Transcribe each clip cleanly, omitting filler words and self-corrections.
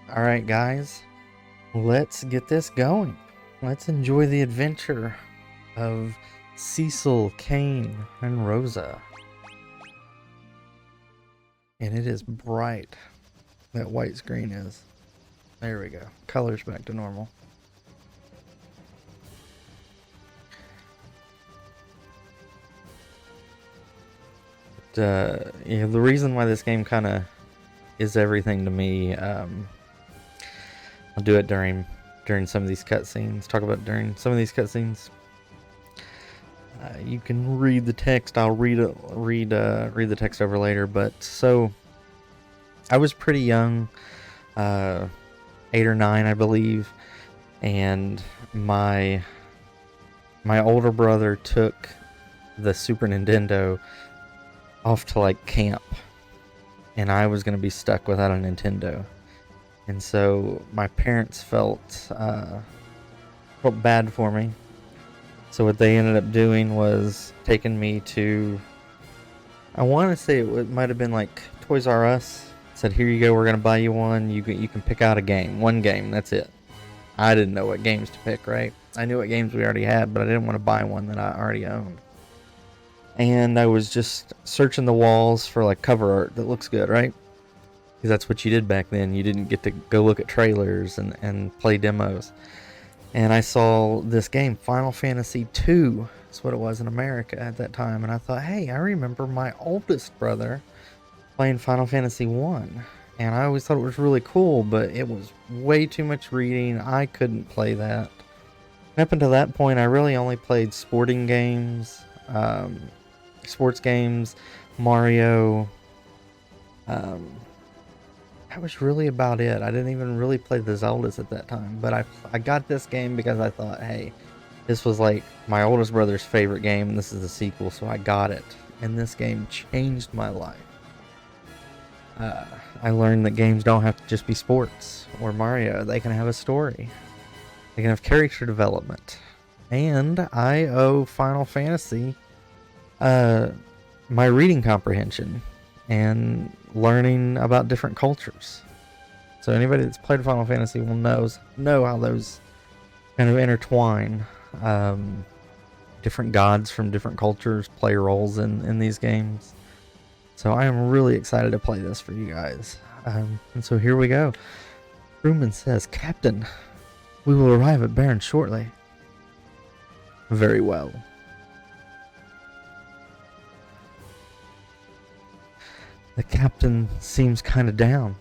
Alright, guys, let's get this going. Let's enjoy the adventure of Cecil, Kane, and Rosa. And it is bright. That white screen is. There we go. Color's back to normal. But, yeah, the reason why this game kind of is everything to me, I'll do it during some of these cutscenes. Talk about during some of these cutscenes. You can read the text. I'll read the text over later. But so, I was pretty young, 8 or 9, I believe, and my older brother took the Super Nintendo off to like camp, and I was gonna be stuck without a Nintendo. And so my parents felt bad for me. So what they ended up doing was taking me to, I want to say it might have been like Toys R Us. Said, here you go, we're going to buy you one. You can pick out a game. One game, that's it. I didn't know what games to pick, right? I knew what games we already had, but I didn't want to buy one that I already owned. And I was just searching the walls for like cover art that looks good, right? Because that's what you did back then. You didn't get to go look at trailers and play demos. And I saw this game, Final Fantasy II. That's what it was in America at that time. And I thought, hey, I remember my oldest brother playing Final Fantasy 1. And I always thought it was really cool, but it was way too much reading. I couldn't play that. And up until that point, I really only played sporting games, sports games, Mario. That was really about it. I didn't even really play the Zeldas at that time, but I got this game because I thought, hey, this was like my oldest brother's favorite game, and this is the sequel, so I got it. And this game changed my life. I learned that games don't have to just be sports or Mario. They can have a story. They can have character development. And I owe Final Fantasy my reading comprehension and learning about different cultures. So anybody that's played Final Fantasy will know how those kind of intertwine. Different gods from different cultures play roles in these games. So I am really excited to play this for you guys. And so here we go. Truman says, Captain, we will arrive at Baron shortly. Very well. The captain seems kind of down.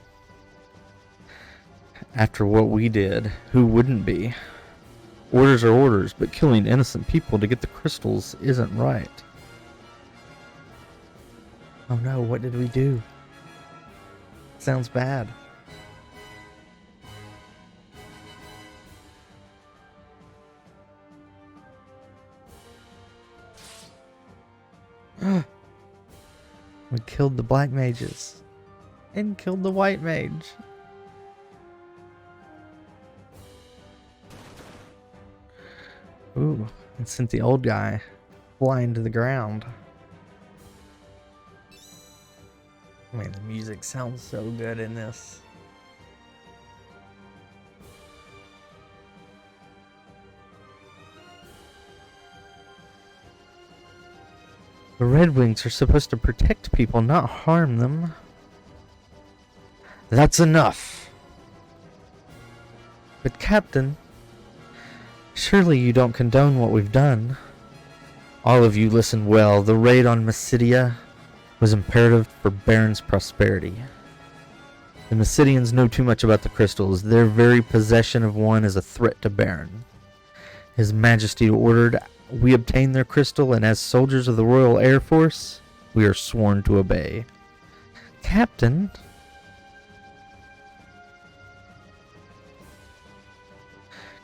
After what we did, who wouldn't be? Orders are orders, but killing innocent people to get the crystals isn't right. Oh no, what did we do? Sounds bad. We killed the black mages and killed the white mage. Ooh, and sent the old guy flying to the ground. Man, the music sounds so good in this. The Red Wings are supposed to protect people, not harm them. That's enough. But Captain, surely you don't condone what we've done. All of you listen well. The raid on Mysidia was imperative for Baron's prosperity. The Mysidians know too much about the crystals. Their very possession of one is a threat to Baron. His Majesty ordered we obtain their crystal, and as soldiers of the Royal Air Force, we are sworn to obey. Captain?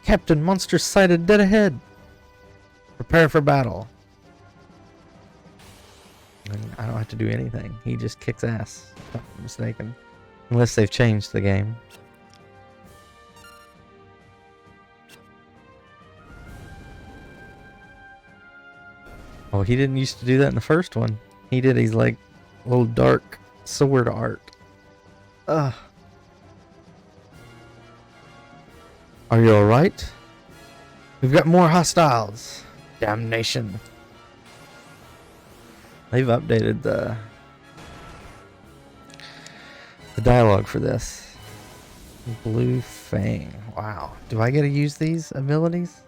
Captain, monsters sighted dead ahead. Prepare for battle. And I don't have to do anything. He just kicks ass, if I'm not mistaken. Unless they've changed the game. Oh, he didn't used to do that in the first one. He did his like little dark sword art. Ugh. Are you alright? We've got more hostiles. Damnation. They've updated the dialogue for this. Blue Fang. Wow. Do I get to use these abilities?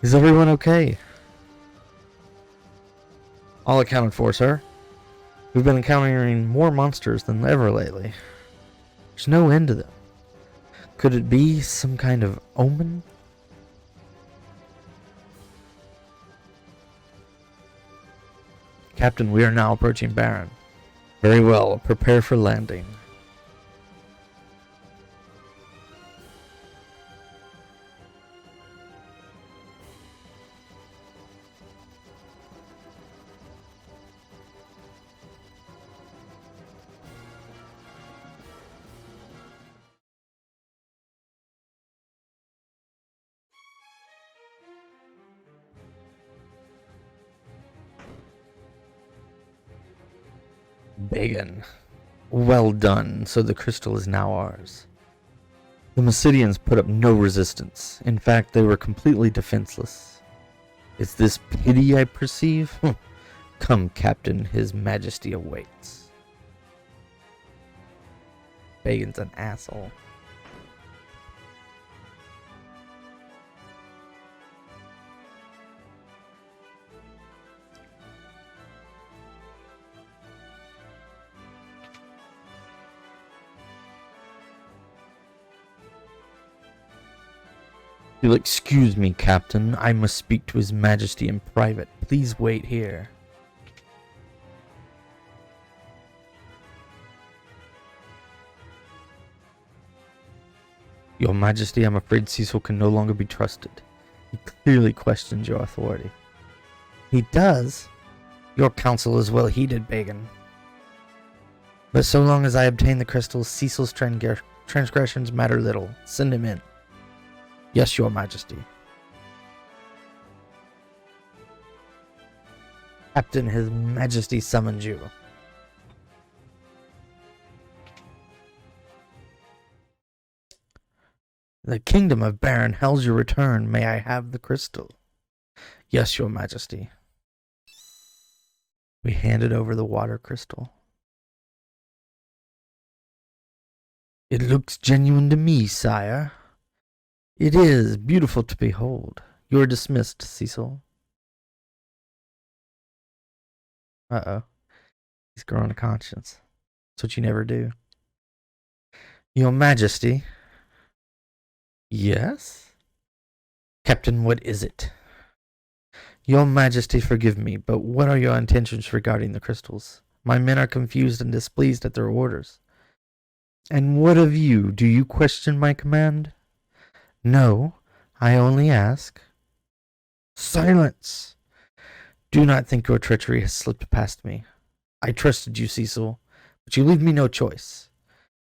Is everyone okay? All accounted for, sir. We've been encountering more monsters than ever lately. There's no end to them. Could it be some kind of omen? Captain, we are now approaching Baron. Very well, prepare for landing. Bagan. Well done. So the crystal is now ours. The Massidians put up no resistance. In fact, they were completely defenseless. Is this pity I perceive? Come, Captain, His Majesty awaits. Bagan's an asshole. You'll excuse me, Captain. I must speak to His Majesty in private. Please wait here. Your Majesty, I'm afraid Cecil can no longer be trusted. He clearly questions your authority. He does? Your counsel is well heeded, Bagan. But so long as I obtain the crystals, Cecil's transgressions matter little. Send him in. Yes, Your Majesty. Captain, His Majesty summons you. The kingdom of Baron hails your return. May I have the crystal? Yes, Your Majesty. We handed over the water crystal. It looks genuine to me, sire. It is beautiful to behold. You are dismissed, Cecil. Uh-oh. He's growing a conscience. That's what you never do. Your Majesty. Yes? Captain, what is it? Your Majesty, forgive me, but what are your intentions regarding the crystals? My men are confused and displeased at their orders. And what of you? Do you question my command? No, I only ask. Silence! Do not think your treachery has slipped past me. I trusted you, Cecil, but you leave me no choice.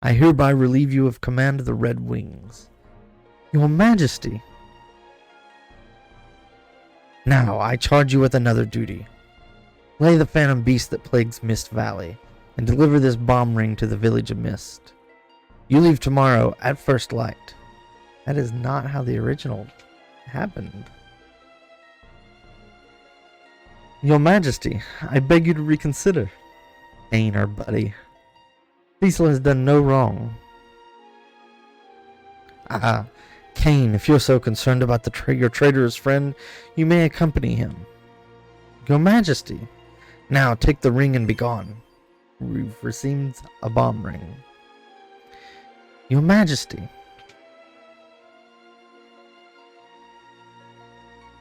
I hereby relieve you of command of the Red Wings. Your Majesty! Now, I charge you with another duty. Lay the phantom beast that plagues Mist Valley, and deliver this bomb ring to the village of Mist. You leave tomorrow at first light. That is not how the original happened. Your Majesty, I beg you to reconsider. Kane, our buddy. Cecil has done no wrong. Kane, if you're so concerned about your traitorous friend, you may accompany him. Your Majesty, now take the ring and be gone. We've received a bomb ring. Your Majesty.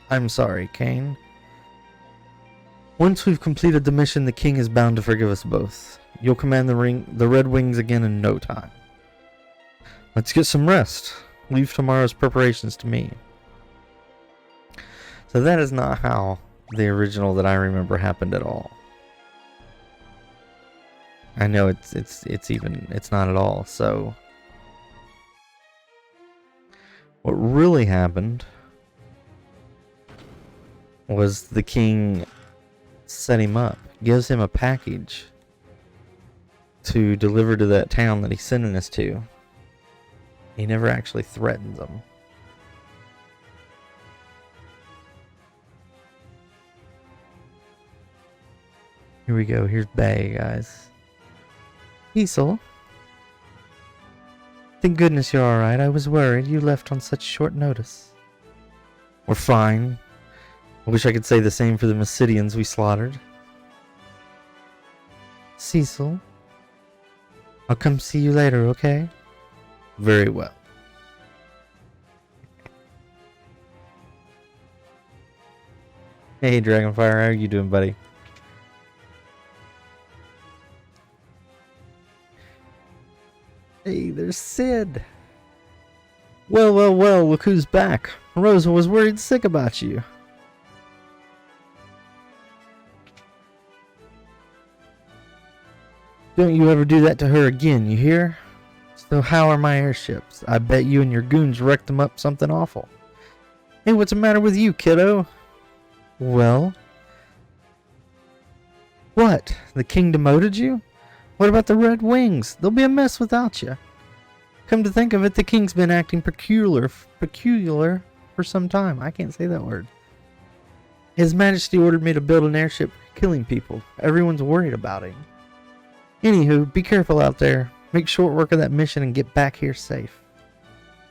I'm sorry, Kane. Once we've completed the mission, the king is bound to forgive us both. You'll command the Red Wings again in no time. Let's get some rest. Leave tomorrow's preparations to me. So that is not how the original that I remember happened at all. I know it's not at all. So what really happened was the king set him up, gives him a package to deliver to that town that he's sending us to. He never actually threatens them. Here we go. Here's Bay, guys. Cecil? Thank goodness you're alright. I was worried you left on such short notice. We're fine. I wish I could say the same for the Mysidians we slaughtered. Cecil? I'll come see you later, okay? Very well. Hey, Dragonfire, how are you doing, buddy? Hey, there's Sid. Well, look who's back. Rosa was worried sick about you. Don't you ever do that to her again, you hear? So how are my airships? I bet you and your goons wrecked them up something awful. Hey, what's the matter with you, kiddo? Well? What? The king demoted you? What about the Red Wings? They'll be a mess without you. Come to think of it, the king's been acting peculiar for some time. I can't say that word. His Majesty ordered me to build an airship for killing people. Everyone's worried about him. Anywho, be careful out there. Make short work of that mission and get back here safe.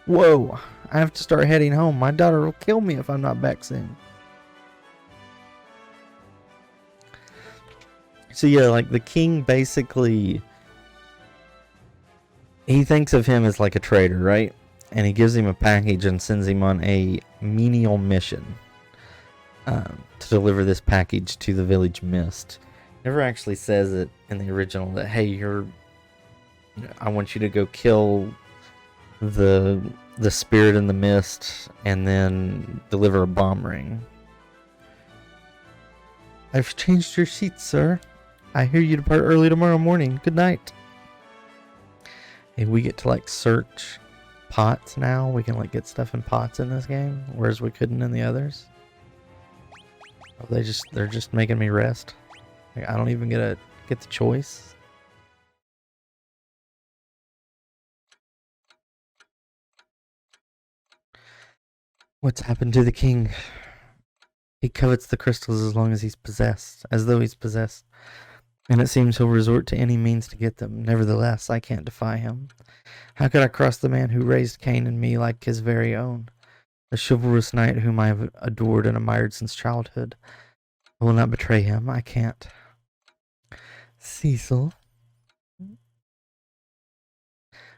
Whoa, I have to start heading home. My daughter will kill me if I'm not back soon. So yeah, like the king basically, he thinks of him as like a traitor, right? And he gives him a package and sends him on a menial mission to deliver this package to the village Mist. Never actually says it in the original that, hey, I want you to go kill the spirit in the mist and then deliver a bomb ring. I've changed your sheets, sir. I hear you depart early tomorrow morning. Good night. Hey, we get to like search pots now. We can like get stuff in pots in this game, whereas we couldn't in the others. Oh, they're just making me rest. Like, I don't even get the choice. What's happened to the king? He covets the crystals as long as he's possessed, as though he's possessed. And it seems he'll resort to any means to get them. Nevertheless, I can't defy him. How could I cross the man who raised Cain and me like his very own? The chivalrous knight whom I have adored and admired since childhood. I will not betray him. I can't. Cecil?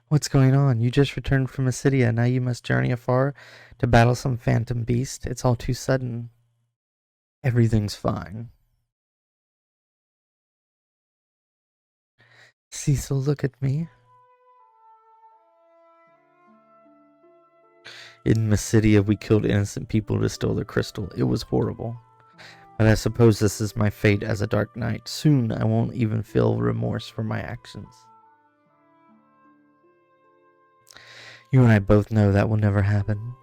What's going on? You just returned from Mysidia. Now you must journey afar to battle some phantom beast. It's all too sudden. Everything's fine. Cecil, look at me. In Mysidia, we killed innocent people to steal the crystal. It was horrible. But I suppose this is my fate as a dark knight. Soon I won't even feel remorse for my actions. You and I both know that will never happen.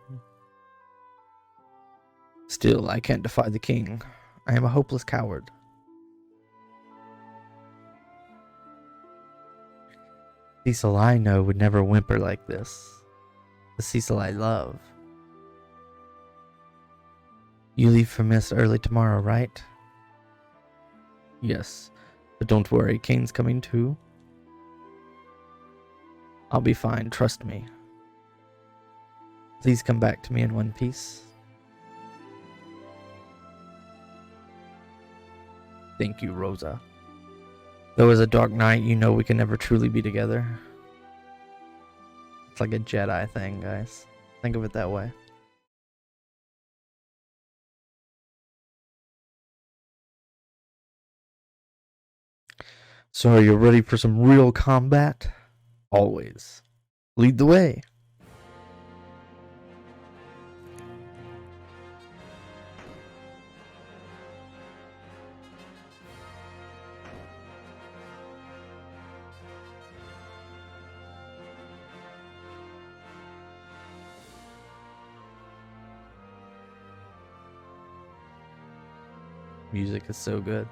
Still, I can't defy the king. I am a hopeless coward. Cecil I know would never whimper like this. The Cecil I love. You leave for Mist early tomorrow, right? Yes, but don't worry, Cain's coming too. I'll be fine, trust me. Please come back to me in one piece. Thank you, Rosa. Though as a dark knight, you know we can never truly be together. It's like a Jedi thing, guys. Think of it that way. So are you ready for some real combat? Always. Lead the way. Music is so good.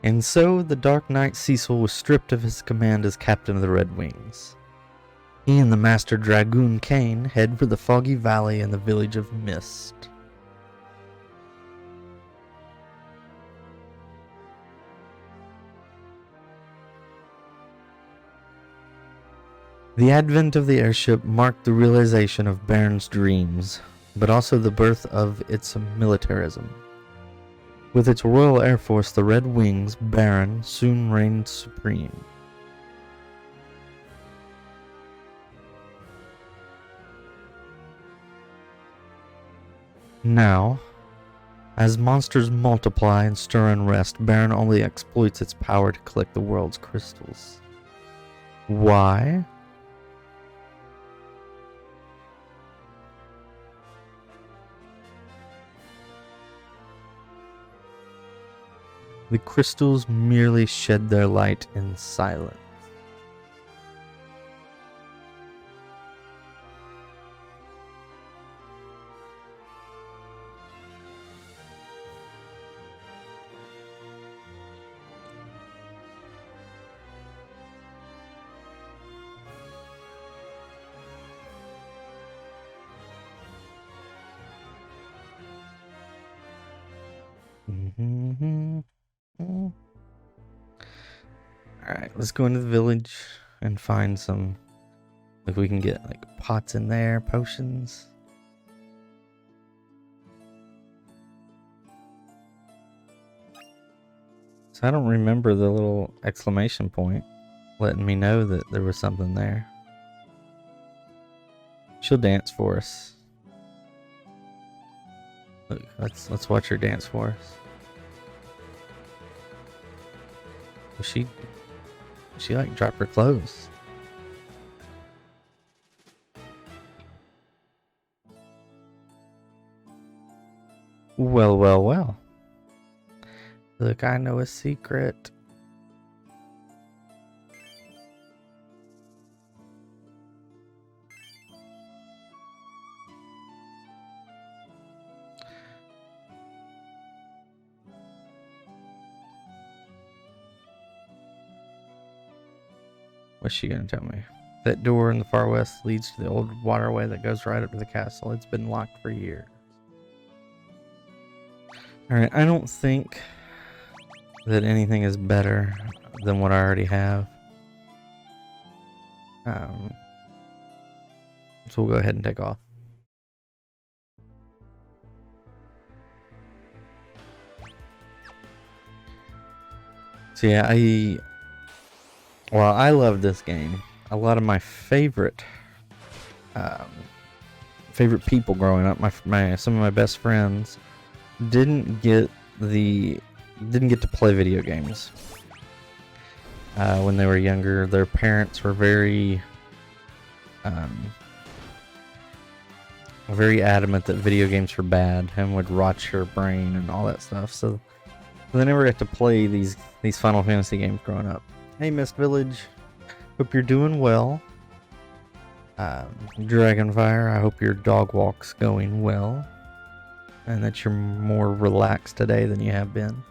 And so the Dark Knight Cecil was stripped of his command as captain of the Red Wings. He and the Master Dragoon Kane head for the foggy valley in the village of Mist. The advent of the airship marked the realization of Baron's dreams, but also the birth of its militarism. With its Royal Air Force, the Red Wings, Baron soon reigned supreme. Now, as monsters multiply and stir unrest, Baron only exploits its power to collect the world's crystals. Why? The crystals merely shed their light in silence. Alright, let's go into the village and find some, if we can get like pots in there, potions. So I don't remember the little exclamation point letting me know that there was something there. She'll dance for us. Look, let's watch her dance for us. She like dropped her clothes. Well, well, well. Look, I know a secret. What's she gonna tell me? That door in the far west leads to the old waterway that goes right up to the castle. It's been locked for years. Alright, I don't think that anything is better than what I already have. So we'll go ahead and take off. So yeah, I love this game. A lot of my favorite people growing up, some of my best friends didn't get to play video games when they were younger. Their parents were very adamant that video games were bad and would rot your brain and all that stuff. So they never got to play these Final Fantasy games growing up. Hey, Mist Village. Hope you're doing well. Dragonfire, I hope your dog walk's going well. And that you're more relaxed today than you have been.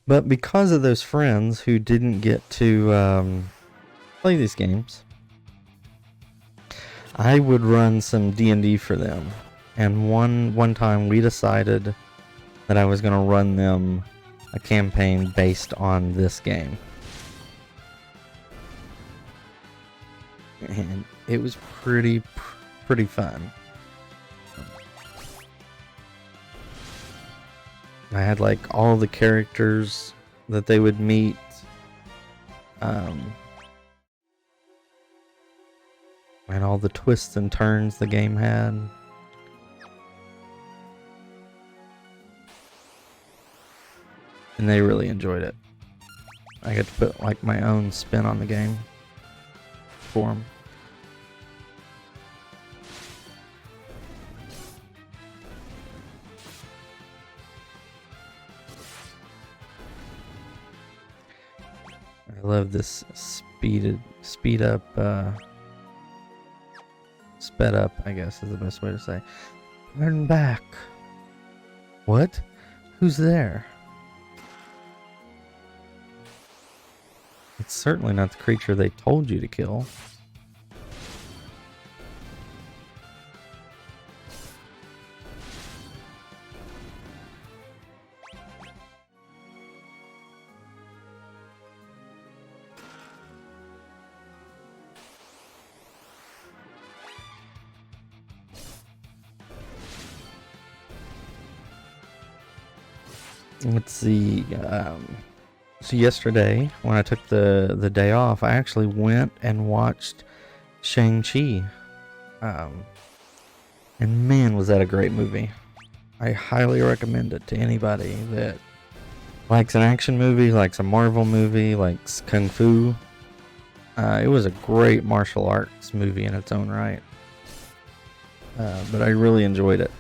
But because of those friends who didn't get to play these games, I would run some D&D for them. And one time we decided that I was going to run them a campaign based on this game. And it was pretty fun. I had like all the characters that they would meet. And all the twists and turns the game had. And they really enjoyed it. I got to put like my own spin on the game for them. I love this sped up, I guess is the best way to say. Turn back. What? Who's there? It's certainly not the creature they told you to kill. Let's see. So yesterday, when I took the day off, I actually went and watched Shang-Chi. And man, was that a great movie. I highly recommend it to anybody that likes an action movie, likes a Marvel movie, likes Kung Fu. It was a great martial arts movie in its own right. But I really enjoyed it.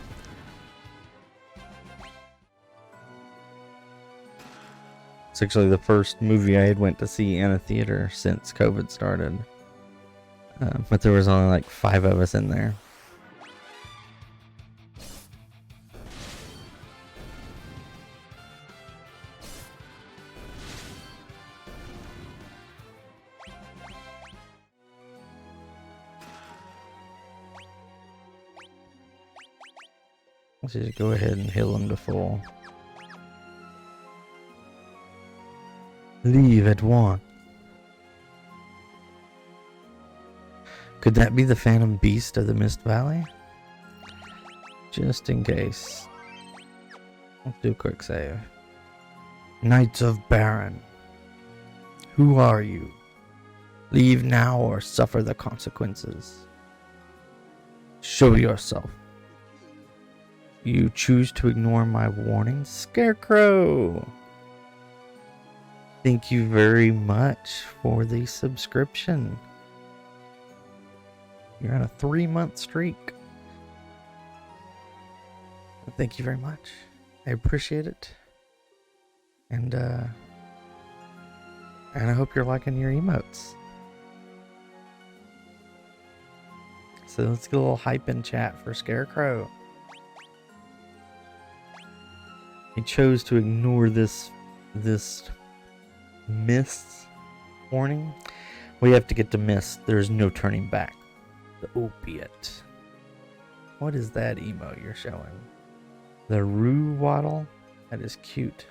It's actually the first movie I had went to see in a theater since COVID started. But there was only like 5 of us in there. Let's just go ahead and heal him to full. Leave at once. Could that be the Phantom Beast of the Mist Valley? Just in case. Let's do a quick save. Knights of Baron. Who are you? Leave now or suffer the consequences. Show yourself. You choose to ignore my warnings? Scarecrow! Thank you very much for the subscription. You're on a 3-month streak. Thank you very much. I appreciate it. And I hope you're liking your emotes. So let's get a little hype in chat for Scarecrow. He chose to ignore this mist warning. We have to get to mist. There's no turning back. The opiate. What is that emo you're showing? The rue waddle? That is cute.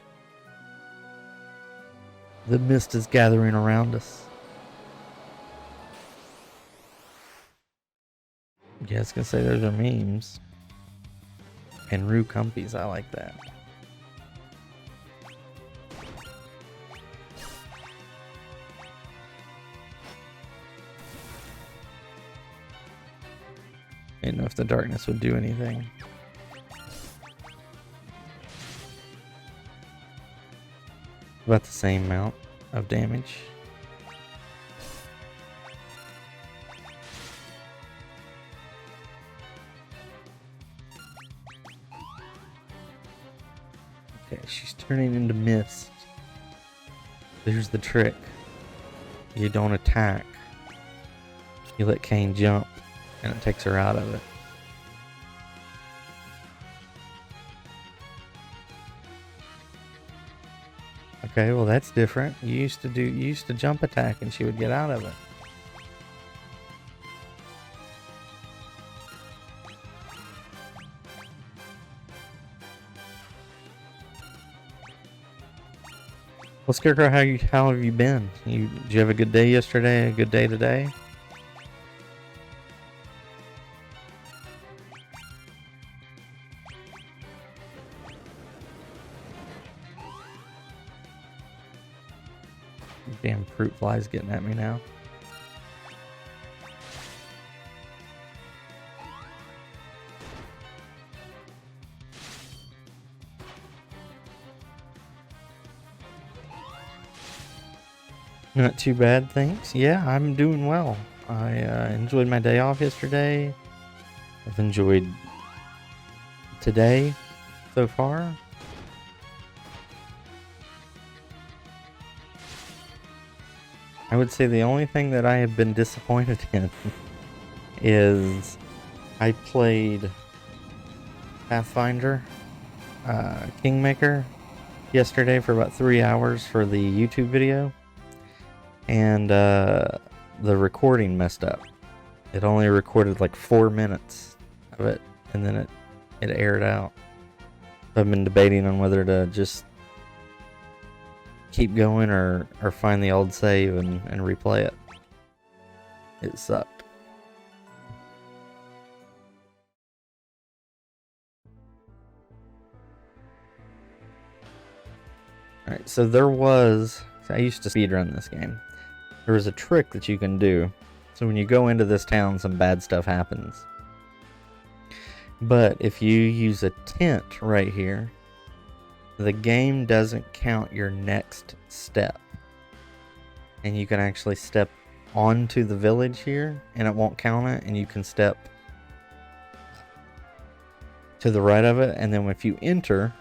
The mist is gathering around us. Yeah, I was gonna say those are memes. And rue comfies, I like that. I didn't know if the darkness would do anything. About the same amount of damage. Okay, she's turning into mist. There's the trick. You don't attack. You let Kane jump. And it takes her out of it. Okay, well that's different. You used to jump attack and she would get out of it. Well, Scarecrow, how have you been? Did you have a good day yesterday? A good day today? Damn fruit flies getting at me now. Not too bad, thanks. Yeah, I'm doing well. I enjoyed my day off yesterday. I've enjoyed today so far. I would say the only thing that I have been disappointed in is I played Pathfinder Kingmaker yesterday for about 3 hours for the YouTube video. and the recording messed up. It only recorded like 4 minutes of it, and then it aired out. I've been debating on whether to just keep going or find the old save and replay it. It sucked. Alright, so I used to speedrun this game. There was a trick that you can do. So when you go into this town, some bad stuff happens. But if you use a tent right here, the game doesn't count your next step. And you can actually step onto the village here, and it won't count it, and you can step to the right of it, and then if you enter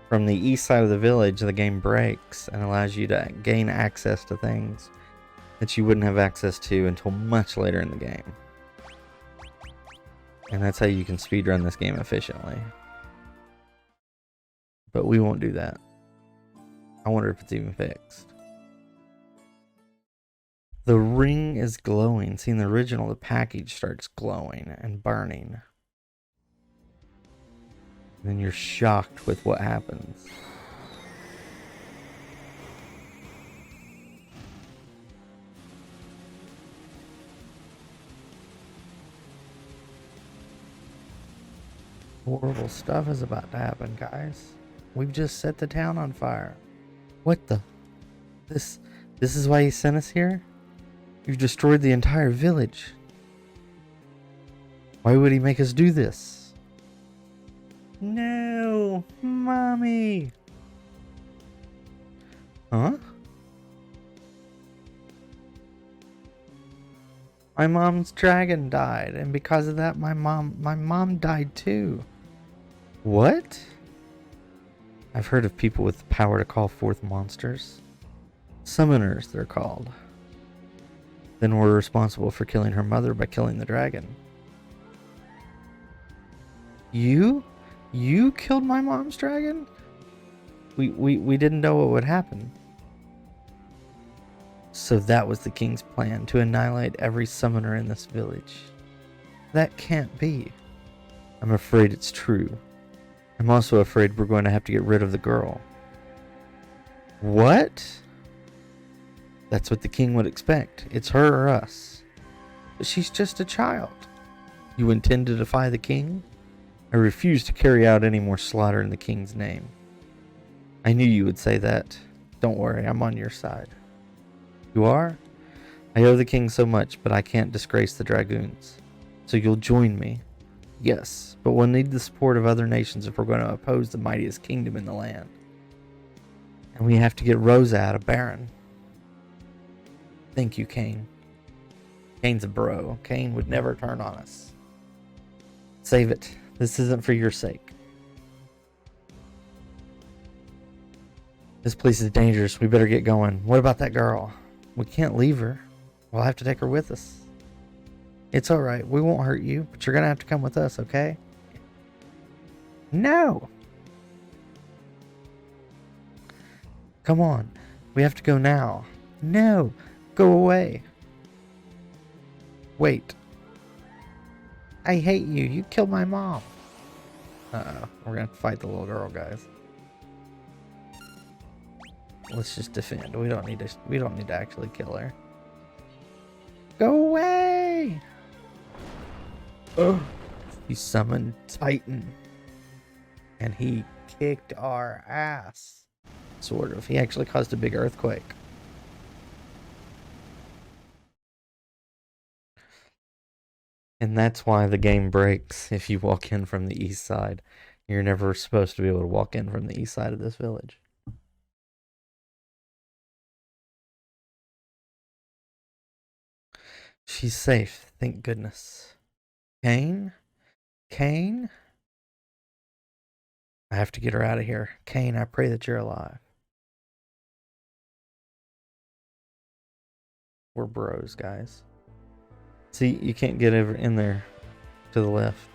from the east side of the village, the game breaks and allows you to gain access to things that you wouldn't have access to until much later in the game. And that's how you can speedrun this game efficiently. But we won't do that. I wonder if it's even fixed. The ring is glowing. See, in the original, the package starts glowing and burning. And then you're shocked with what happens. Horrible stuff is about to happen, guys. We've just set the town on fire. What the? This is why he sent us here? You've destroyed the entire village. Why would he make us do this? No, Mommy. Huh? My mom's dragon died, and because of that, my mom died too. What? I've heard of people with the power to call forth monsters. Summoners, they're called. Then we're responsible for killing her mother by killing the dragon. You killed my mom's dragon? We didn't know what would happen. So that was the king's plan, to annihilate every summoner in this village. That can't be. I'm afraid it's true. I'm also afraid we're going to have to get rid of the girl. What? That's what the king would expect. It's her or us. But she's just a child. You intend to defy the king? I refuse to carry out any more slaughter in the king's name. I knew you would say that. Don't worry, I'm on your side. You are? I owe the king so much, but I can't disgrace the dragoons. So you'll join me? Yes, but we'll need the support of other nations if we're going to oppose the mightiest kingdom in the land. And we have to get Rosa out of Baron. Thank you, Cain. Cain's a bro. Cain would never turn on us. Save it. This isn't for your sake. This place is dangerous. We better get going. What about that girl? We can't leave her. We'll have to take her with us. It's alright. We won't hurt you, but you're going to have to come with us, okay? No! Come on. We have to go now. No! Go away. Wait. I hate you. You killed my mom. Uh-oh. We're going to fight the little girl, guys. Let's just defend. We don't need to actually kill her. Go away! Oh, he summoned Titan. And he kicked our ass. Sort of. He actually caused a big earthquake. And that's why the game breaks if you walk in from the east side. You're never supposed to be able to walk in from the east side of this village. She's safe, thank goodness. Cain? Cain? I have to get her out of here. Cain, I pray that you're alive. We're bros, guys. See, you can't get over in there to the left.